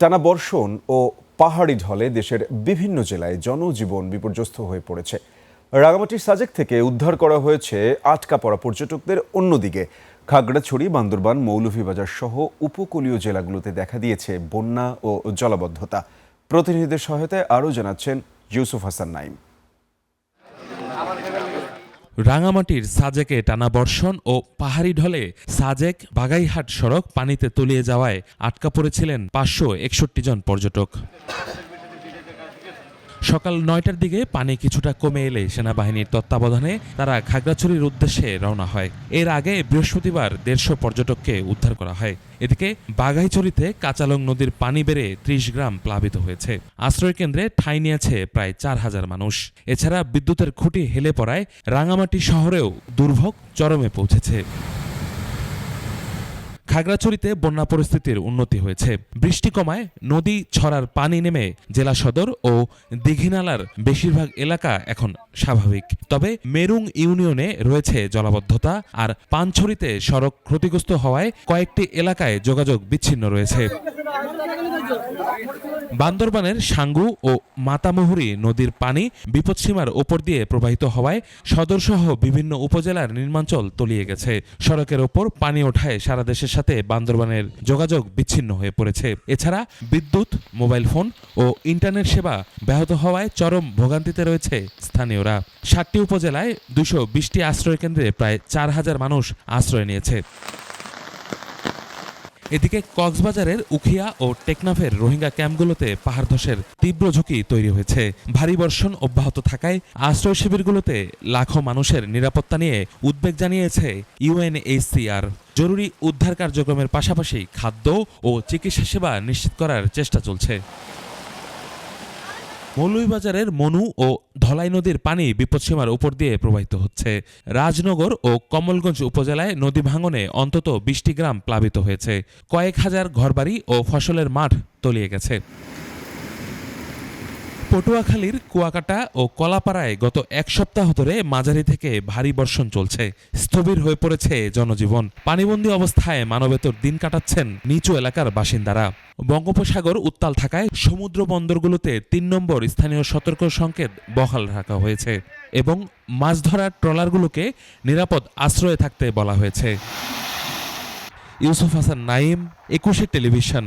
টানা বর্ষণ ও পাহাড়ি ঢলে দেশের বিভিন্ন জেলায় জনজীবন বিপর্যস্ত হয়ে পড়েছে। রাঙামাটির সাজেক থেকে উদ্ধার করা হয়েছে আটকা পড়া পর্যটকদের। অন্যদিকে খাগড়াছড়ি, বান্দরবান, মৌলভীবাজার সহ উপকূলীয় জেলাগুলোতে দেখা দিয়েছে বন্যা ও জলাবদ্ধতা। প্রতিনিধিদের সহায়তায় আরও জানাচ্ছেন ইউসুফ হাসান নাইম। রাঙামাটির সাজেকে টানা বর্ষণ ও পাহাড়ি ঢলে সাজেক বাগাইহাট সড়ক পানিতে তলিয়ে যাওয়ায় আটকা পড়েছিলেন 561 জন পর্যটক। সকাল 9টার দিকে পানি কিছুটা কমে এলে সেনাবাহিনীর তত্ত্বাবধানে তারা খাগড়াছড়ির উদ্দেশ্যে রওনা হয়। এর আগে বৃহস্পতিবার 150 পর্যটককে উদ্ধার করা হয়। এদিকে বাঘাইছড়িতে কাঁচালং নদীর পানি বেড়ে 30 গ্রাম প্লাবিত হয়েছে। আশ্রয়কেন্দ্রে ঠাঁই নিয়েছে প্রায় 4000 মানুষ। এছাড়া বিদ্যুতের খুঁটি হেলে পড়ায় রাঙামাটি শহরেও দুর্ভোগ চরমে পৌঁছেছে। খাগড়াছড়িতে বন্যা পরিস্থিতির উন্নতি হয়েছে। বৃষ্টি কমায় নদী ছড়ার পানি নেমে জেলা সদর ও দীঘিনালার বেশিরভাগ এলাকা এখন স্বাভাবিক। তবে মেরুং ইউনিয়নে রয়েছে জলাবদ্ধতা, আর পানছড়িতে সড়ক ক্ষতিগ্রস্ত হওয়ায় কয়েকটি এলাকায় যোগাযোগ বিচ্ছিন্ন রয়েছে। বান্দরবানের সাঙ্গু ও মাতামুহুরী নদীর পানি বিপদসীমার ওপর দিয়ে প্রবাহিত হওয়ায় সদরসহ বিভিন্ন উপজেলার নির্মাঞ্চল তলিয়ে গেছে। সড়কের ওপর পানি ওঠায় সারা দেশের সাথে বান্দরবানের যোগাযোগ বিচ্ছিন্ন হয়ে পড়েছে। এছাড়া বিদ্যুৎ, মোবাইল ফোন ও ইন্টারনেট সেবা ব্যাহত হওয়ায় চরম ভোগান্তিতে রয়েছে স্থানীয়রা। 7টি উপজেলায় 220টি আশ্রয়কেন্দ্রে প্রায় 4000 মানুষ আশ্রয় নিয়েছে। এদিকে কক্সবাজারের উখিয়া ও টেকনাফের রোহিঙ্গা ক্যাম্পগুলোতে পাহাড় ধসের তীব্র ঝুঁকি তৈরি হয়েছে। ভারী বর্ষণ অব্যাহত থাকায় আশ্রয় শিবিরগুলোতে লাখো মানুষের নিরাপত্তা নিয়ে উদ্বেগ জানিয়েছে ইউএনএইচসিআর। জরুরি উদ্ধার কার্যক্রমের পাশাপাশি খাদ্য ও চিকিৎসা সেবা নিশ্চিত করার চেষ্টা চলছে। মৌলভীবাজারের মনু ও ধলাই নদীর পানি বিপদসীমার উপর দিয়ে প্রবাহিত হচ্ছে। রাজনগর ও কমলগঞ্জ উপজেলায় নদী ভাঙনে অন্তত 20টি গ্রাম প্লাবিত হয়েছে। কয়েক হাজার ঘরবাড়ি ও ফসলের মাঠ তলিয়ে গেছে। পটুয়াখালীর কুয়াকাটা ও কলাপাড়ায় গত এক সপ্তাহ ধরে মাঝারি থেকে ভারী বর্ষণ চলছে। স্থবির হয়ে পড়েছে জনজীবন। পানিবন্দী অবস্থায় মানবেতর দিন কাটাচ্ছেন নিচু এলাকার বাসিন্দারা। বঙ্গোপসাগর উত্তাল থাকায় সমুদ্র বন্দরগুলোতে 3 নম্বর স্থানীয় সতর্ক সংকেত বহাল রাখা হয়েছে এবং মাছ ধরার ট্রলারগুলোকে নিরাপদ আশ্রয়ে থাকতে বলা হয়েছে। ইউসুফ হাসান নাইম, 21 টেলিভিশন।